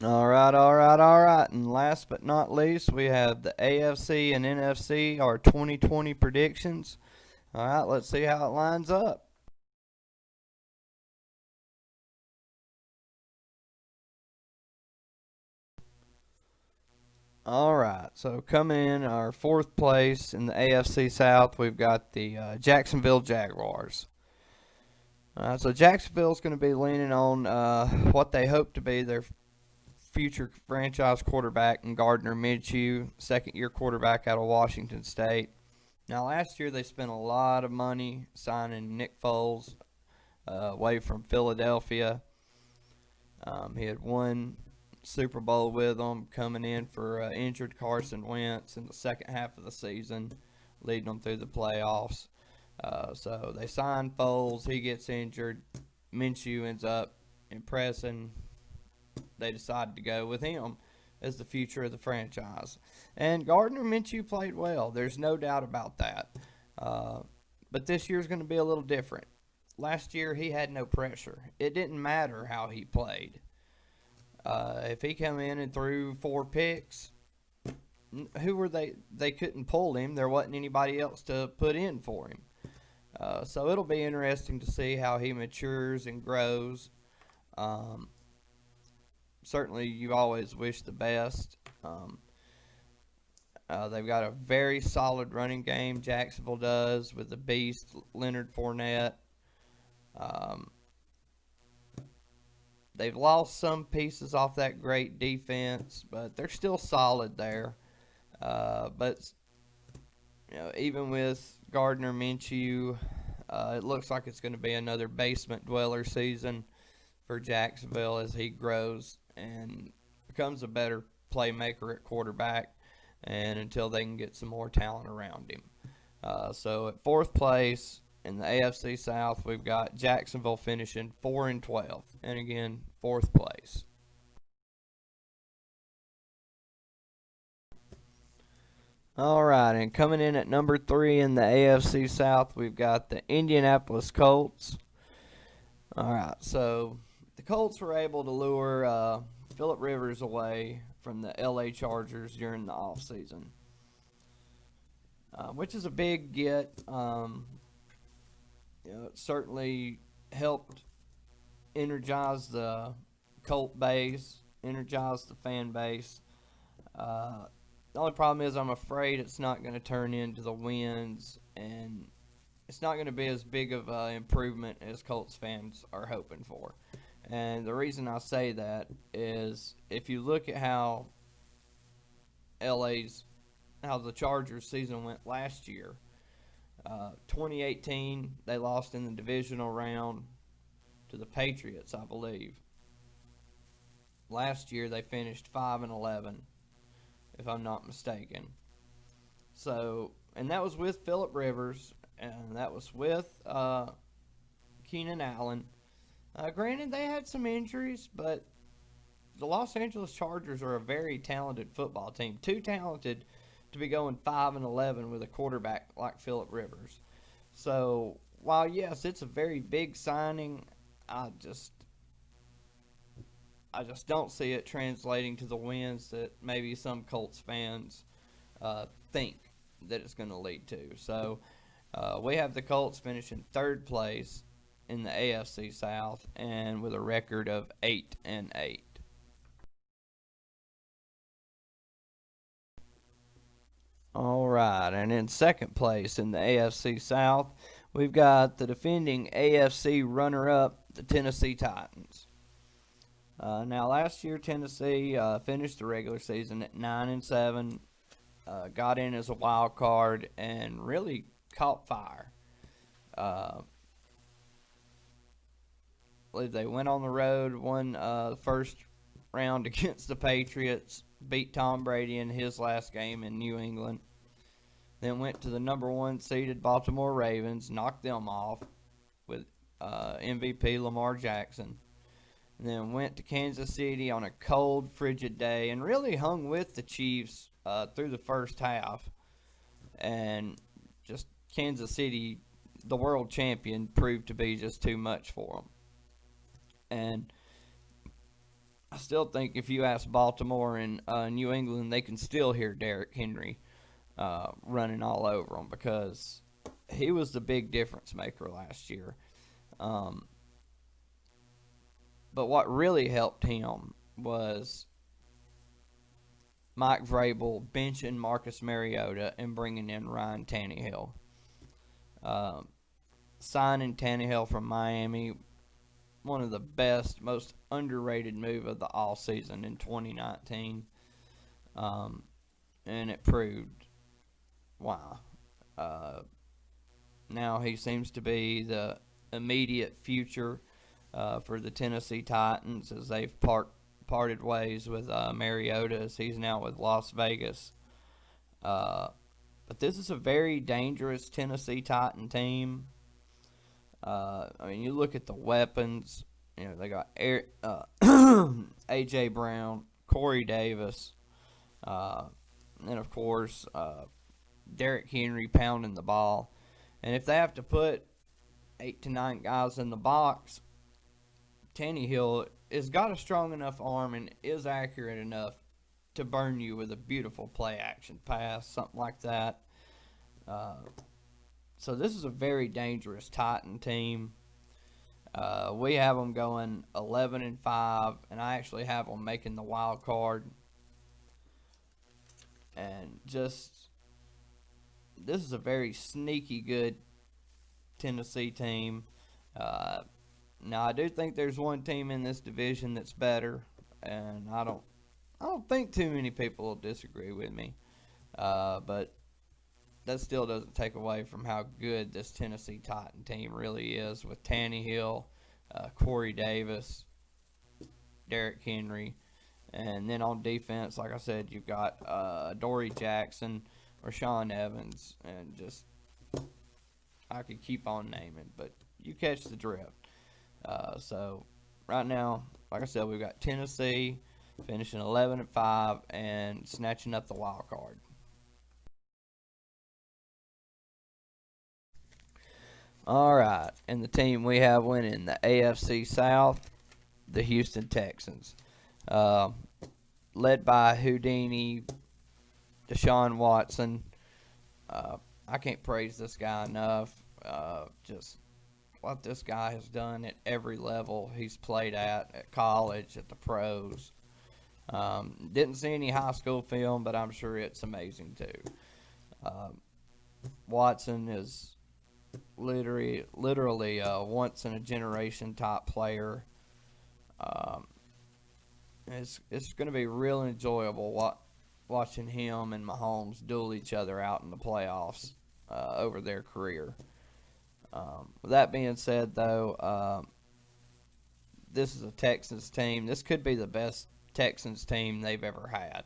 All right. And last but not least, we have the AFC and NFC, our 2020 predictions. All right, let's see how it lines up. All right, so coming in our fourth place in the AFC South, we've got the Jacksonville Jaguars. So Jacksonville's going to be leaning on what they hope to be their future franchise quarterback in Gardner Minshew, second-year quarterback out of Washington State. Now, last year they spent a lot of money signing Nick Foles away from Philadelphia. He had won Super Bowl with them, coming in for injured Carson Wentz in the second half of the season, leading them through the playoffs. So they signed Foles. He gets injured. Minshew ends up impressing. They decided to go with him as the future of the franchise. And Gardner Minshew played well. There's no doubt about that. But this year's going to be a little different. Last year, he had no pressure. It didn't matter how he played. If he came in and threw 4 picks, who were they? They couldn't pull him. There wasn't anybody else to put in for him. So it'll be interesting to see how he matures and grows. Um, Certainly, you always wish the best. They've got a very solid running game. Jacksonville does, with the beast Leonard Fournette. Um, they've lost some pieces off that great defense, but they're still solid there. But even with Gardner Minshew, it looks like it's going to be another basement dweller season for Jacksonville as he grows and becomes a better playmaker at quarterback, and until they can get some more talent around him. So at fourth place in the AFC South, we've got Jacksonville finishing 4-12, and again, fourth place. All right, and coming in at number 3 in the AFC South, we've got the Indianapolis Colts. All right, so the Colts were able to lure Philip Rivers away from the LA Chargers during the offseason, which is a big get. It certainly helped energize the Colt base, energize the fan base. The only problem is I'm afraid it's not going to turn into the wins, and it's not going to be as big of an improvement as Colts fans are hoping for. And the reason I say that is if you look at LA's how the Chargers season went last year, 2018 they lost in the divisional round to the Patriots, I believe. Last year they finished 5-11, if I'm not mistaken. So, and that was with Philip Rivers, and that was with Keenan Allen. Granted, they had some injuries, but the Los Angeles Chargers are a very talented football team. Too talented to be going 5-11 with a quarterback like Philip Rivers. So, while yes, it's a very big signing, I just don't see it translating to the wins that maybe some Colts fans think that it's going to lead to. So we have the Colts finishing third place in the AFC South and with a record of 8-8. All right, and in second place in the AFC South, we've got the defending AFC runner-up, the Tennessee Titans. Now, last year Tennessee finished the regular season at 9-7, got in as a wild card, and really caught fire. I believe they went on the road, won the first round against the Patriots, beat Tom Brady in his last game in New England. Then went to the number 1 seeded Baltimore Ravens, knocked them off with MVP Lamar Jackson. And then went to Kansas City on a cold, frigid day and really hung with the Chiefs through the first half. And just Kansas City, the world champion, proved to be just too much for them. And I still think if you ask Baltimore and New England, they can still hear Derrick Henry running all over them because he was the big difference maker last year. Um, but what really helped him was Mike Vrabel benching Marcus Mariota and bringing in Ryan Tannehill. Um, Signing Tannehill from Miami, one of the best, most underrated move of the all season in 2019, and it proved why. Uh, Now he seems to be the immediate future for the Tennessee Titans as they've parted ways with Mariota as he's now with Las Vegas. Uh, but this is a very dangerous Tennessee Titan team. I mean, you look at the weapons. You know, they got A.J. Brown, Corey Davis, uh, and of course Derrick Henry pounding the ball. And if they have to put 8 to 9 guys in the box, Tannehill has got a strong enough arm and is accurate enough to burn you with a beautiful play action pass, something like that. So this is a very dangerous Titan team. We have them going 11-5, and I actually have them making the wild card. And just this is a very sneaky good Tennessee team. Now I do think there's one team in this division that's better, and I don't think too many people will disagree with me. But that still doesn't take away from how good this Tennessee Titan team really is with Tannehill, Corey Davis, Derrick Henry, and then on defense, like I said, you've got Dory Jackson, Rashawn Evans, and just I could keep on naming, but you catch the drift. So right now, like I said, we've got Tennessee finishing 11-5 and snatching up the wild card. All right, and the team we have winning the AFC South, the Houston Texans, uh, led by Houdini, Deshaun Watson. I can't praise this guy enough. Just what this guy has done at every level he's played at college, at the pros. Didn't see any high school film, but I'm sure it's amazing too. Watson is literally a once in a generation top player. Um, it's going to be real enjoyable watching him and Mahomes duel each other out in the playoffs over their career. With that being said, though, this is a Texans team. This could be the best Texans team they've ever had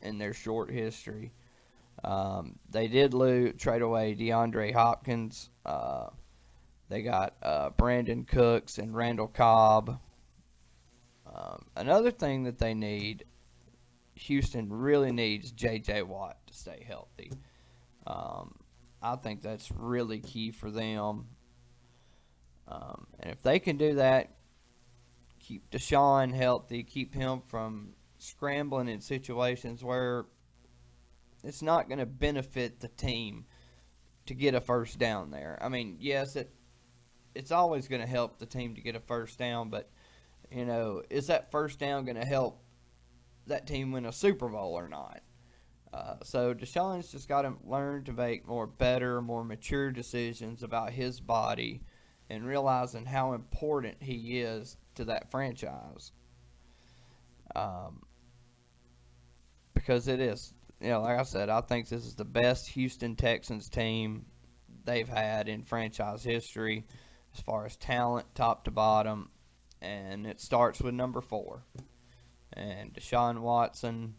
in their short history. They did trade away DeAndre Hopkins. They got Brandon Cooks and Randall Cobb. Another thing that they need, Houston really needs J.J. Watt to stay healthy. I think that's really key for them. And if they can do that, keep Deshaun healthy, keep him from scrambling in situations where it's not going to benefit the team to get a first down there. I mean, yes, it's always going to help the team to get a first down, but, you know, is that first down going to help that team win a Super Bowl or not? So Deshaun's just got to learn to make better, more mature decisions about his body and realizing how important he is to that franchise. Because it is. You know, like I said, I think this is the best Houston Texans team they've had in franchise history as far as talent, top to bottom. And it starts with number 4. And Deshaun Watson,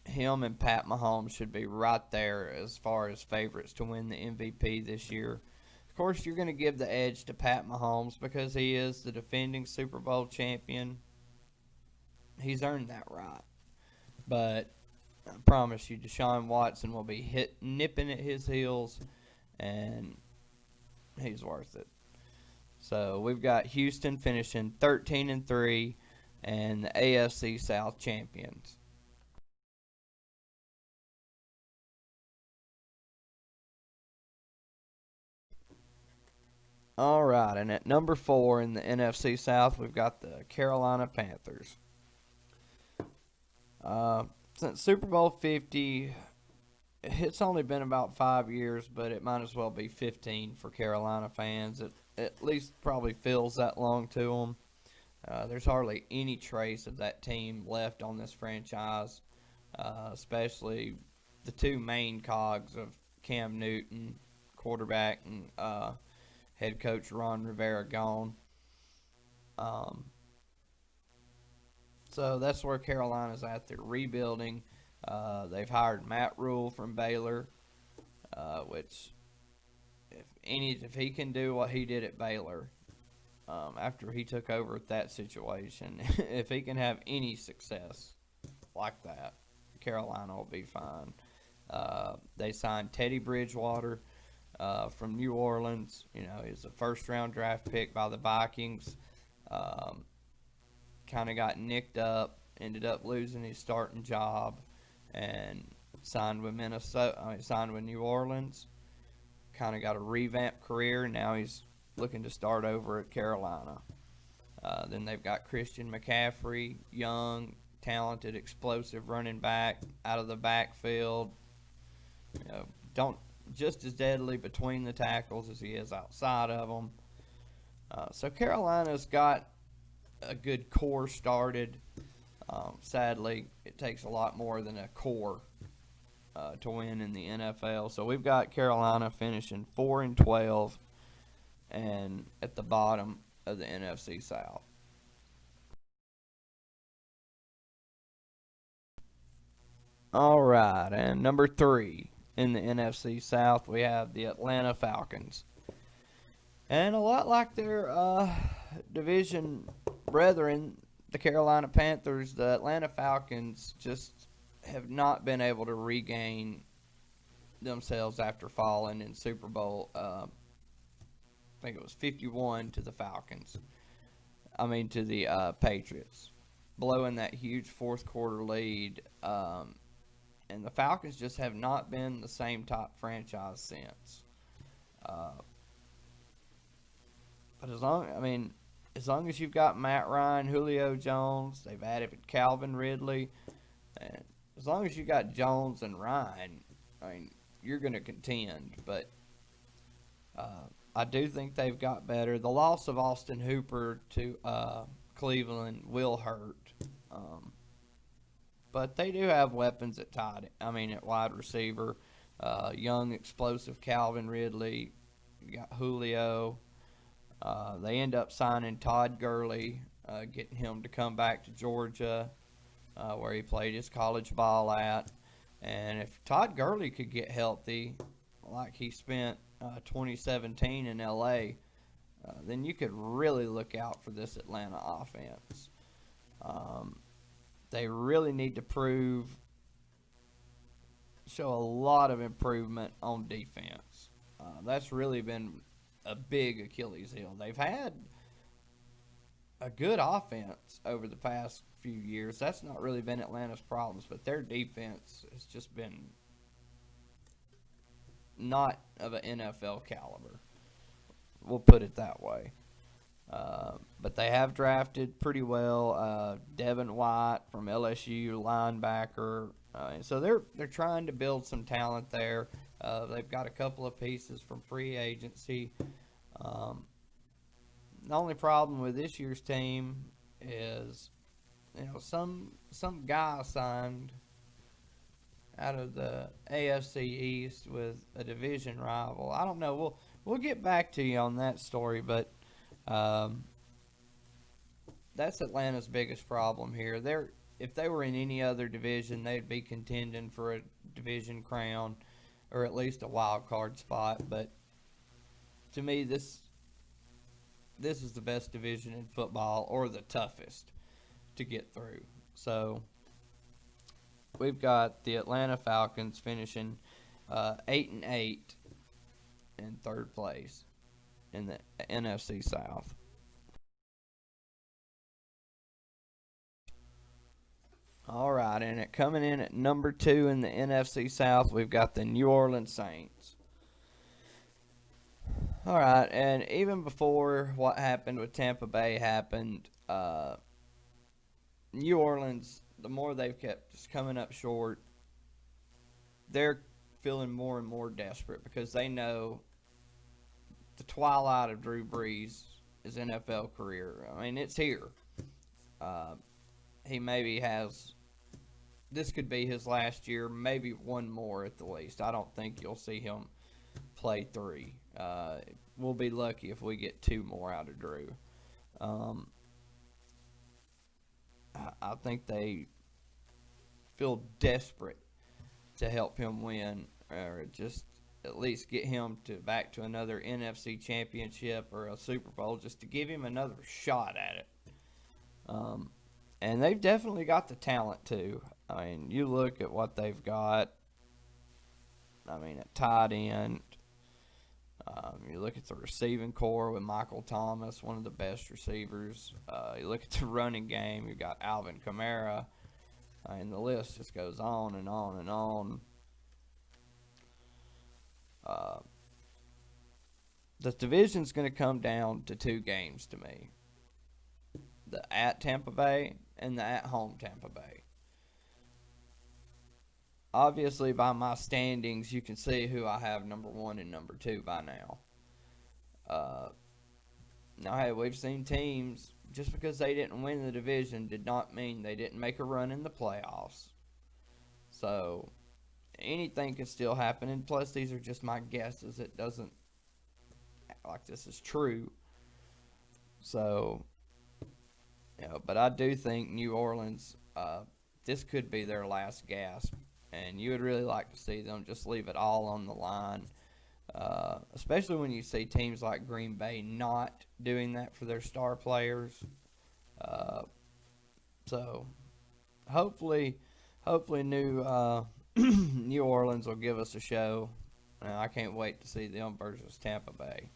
him and Pat Mahomes should be right there as far as favorites to win the MVP this year. Of course, you're going to give the edge to Pat Mahomes because he is the defending Super Bowl champion. He's earned that right. But I promise you, Deshaun Watson will be nipping at his heels, and he's worth it. So we've got Houston finishing 13-3 and the AFC South champions. All right, and at number 4 in the NFC South, we've got the Carolina Panthers. Uh, since Super Bowl 50, it's only been about 5 years, but it might as well be 15 for Carolina fans. It at least probably feels that long to them. There's hardly any trace of that team left on this franchise, especially the two main cogs of Cam Newton, quarterback, and head coach Ron Rivera gone. Um, so that's where Carolina's at. They're rebuilding. They've hired Matt Rule from Baylor, which if he can do what he did at Baylor after he took over at that situation, if he can have any success like that, Carolina will be fine. They signed Teddy Bridgewater from New Orleans. You know, he's a first-round draft pick by the Vikings. Kind of got nicked up, ended up losing his starting job, and signed with signed with New Orleans. Kind of got a revamped career. Now he's looking to start over at Carolina. Then they've got Christian McCaffrey, young, talented, explosive running back out of the backfield. You know, don't just as deadly between the tackles as he is outside of them. So Carolina's got a good core started. Sadly, it takes a lot more than a core to win in the NFL. So we've got Carolina finishing 4-12 and at the bottom of the NFC South. All right, and number 3 in the NFC South, we have the Atlanta Falcons. And a lot like their division brethren, the Carolina Panthers, the Atlanta Falcons just have not been able to regain themselves after falling in Super Bowl. I think it was 51 to the Falcons. To the Patriots, blowing that huge fourth quarter lead. And the Falcons just have not been the same top franchise since. But as long as you've got Matt Ryan, Julio Jones, they've added Calvin Ridley, and as long as you got Jones and Ryan, you're going to contend. But I do think they've got better. The loss of Austin Hooper to Cleveland will hurt. But they do have weapons at at wide receiver. Young, explosive Calvin Ridley. You got Julio. They end up signing Todd Gurley, getting him to come back to Georgia, where he played his college ball at. And if Todd Gurley could get healthy, like he spent 2017 in LA, then you could really look out for this Atlanta offense. They really need to show a lot of improvement on defense. That's really been a big Achilles heel. They've had a good offense over the past few years. That's not really been Atlanta's problems, but their defense has just been not of an NFL caliber. We'll put it that way. But they have drafted pretty well. Devin White from LSU, linebacker. So they're trying to build some talent there. They've got a couple of pieces from free agency. The only problem with this year's team is, some guy signed out of the AFC East with a division rival. I don't know. We'll get back to you on that story, but that's Atlanta's biggest problem here. If they were in any other division, they'd be contending for a division crown or at least a wild card spot. But to me, this is the best division in football, or the toughest to get through. So we've got the Atlanta Falcons finishing 8-8 in third place. in the NFC South. All right, and coming in at number 2 in the NFC South, we've got the New Orleans Saints. All right, and even before what happened with Tampa Bay happened, New Orleans, the more they've kept just coming up short, they're feeling more and more desperate because they know the twilight of Drew Brees' NFL career. I mean, it's here. Uh, he maybe has. This could be his last year, maybe one more at the least. I don't think you'll see him play 3. We'll be lucky if we get 2 more out of Drew. I think they feel desperate to help him win, or just at least get him back to another NFC championship or a Super Bowl, just to give him another shot at it. And they've definitely got the talent too. I mean, you look at what they've got. I mean, at tight end, you look at the receiving core with Michael Thomas, one of the best receivers. You look at the running game, you've got Alvin Kamara, and the list just goes on and on and on. The division's going to come down to 2 games to me. The at Tampa Bay and the at home Tampa Bay. Obviously, by my standings, you can see who I have number 1 and number 2 by now. Now, hey, we've seen teams, just because they didn't win the division did not mean they didn't make a run in the playoffs. So, anything can still happen, and plus, these are just my guesses. It doesn't act like this is true. So, but I do think New Orleans, this could be their last gasp, and you would really like to see them just leave it all on the line, especially when you see teams like Green Bay not doing that for their star players. So hopefully New Orleans will give us a show. I can't wait to see them versus Tampa Bay.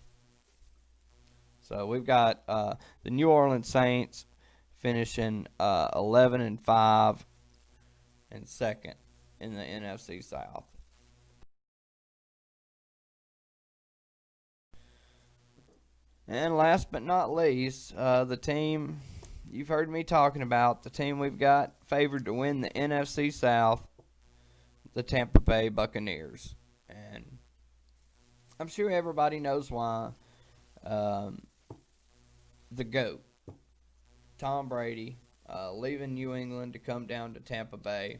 So we've got the New Orleans Saints finishing 11-5 and second in the NFC South. And last but not least, the team you've heard me talking about, the team we've got favored to win the NFC South, the Tampa Bay Buccaneers. And I'm sure everybody knows why. The GOAT, Tom Brady, leaving New England to come down to Tampa Bay.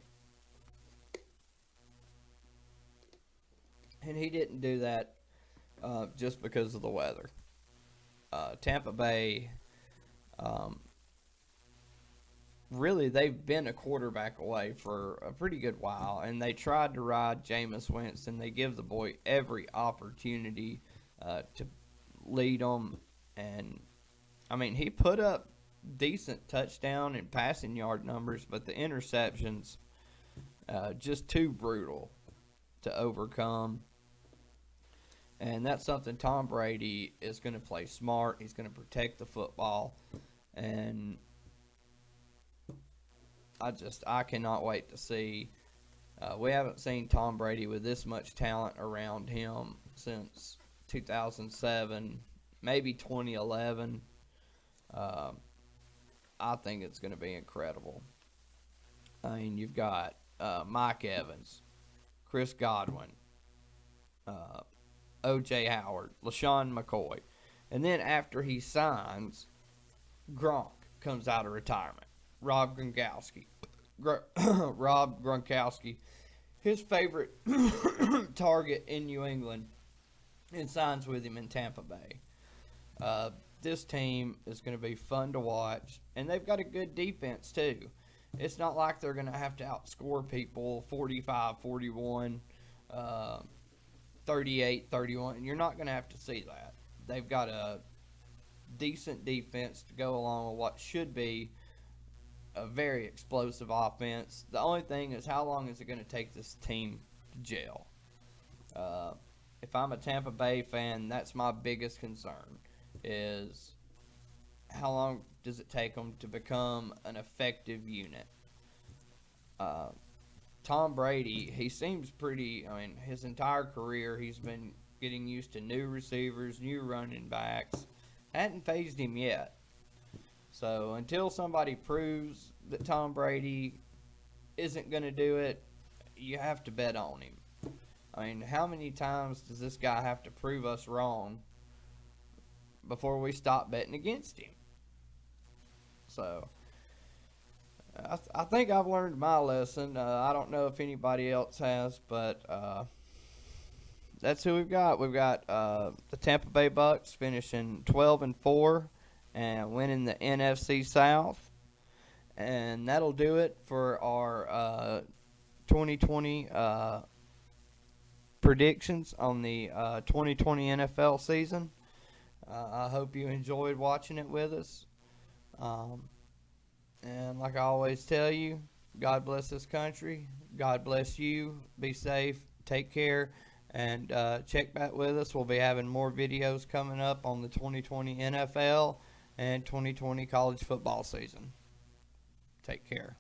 And he didn't do that just because of the weather. Tampa Bay, really, they've been a quarterback away for a pretty good while, and they tried to ride Jameis Winston. They give the boy every opportunity to lead them, and I mean, he put up decent touchdown and passing yard numbers, but the interceptions just too brutal to overcome. And that's something Tom Brady is going to play smart. He's going to protect the football. And I cannot wait to see. We haven't seen Tom Brady with this much talent around him since 2007, maybe 2011. I think it's going to be incredible. I mean, you've got Mike Evans, Chris Godwin, O.J. Howard, LaShawn McCoy. And then after he signs, Gronk comes out of retirement. Rob Gronkowski. Rob Gronkowski, his favorite target in New England, and signs with him in Tampa Bay. This team is going to be fun to watch, and they've got a good defense too. It's not like they're going to have to outscore people 45-41, 38-31. You're not going to have to see that. They've got a decent defense to go along with what should be a very explosive offense. The only thing is, how long is it going to take this team to gel? if I'm a Tampa Bay fan, that's my biggest concern is how long does it take them to become an effective unit? Uh, Tom Brady, he seems pretty. I mean, his entire career, he's been getting used to new receivers, new running backs. Hadn't phased him yet. So until somebody proves that Tom Brady isn't going to do it, you have to bet on him. I mean, how many times does this guy have to prove us wrong before we stop betting against him? So I think I've learned my lesson. I don't know if anybody else has, but that's who we've got. We've got the Tampa Bay Bucks finishing 12-4 and winning the NFC South, and that'll do it for our 2020 predictions on the 2020 NFL season. I hope you enjoyed watching it with us. And like I always tell you, God bless this country. God bless you. Be safe. Take care. And check back with us. We'll be having more videos coming up on the 2020 NFL and 2020 college football season. Take care.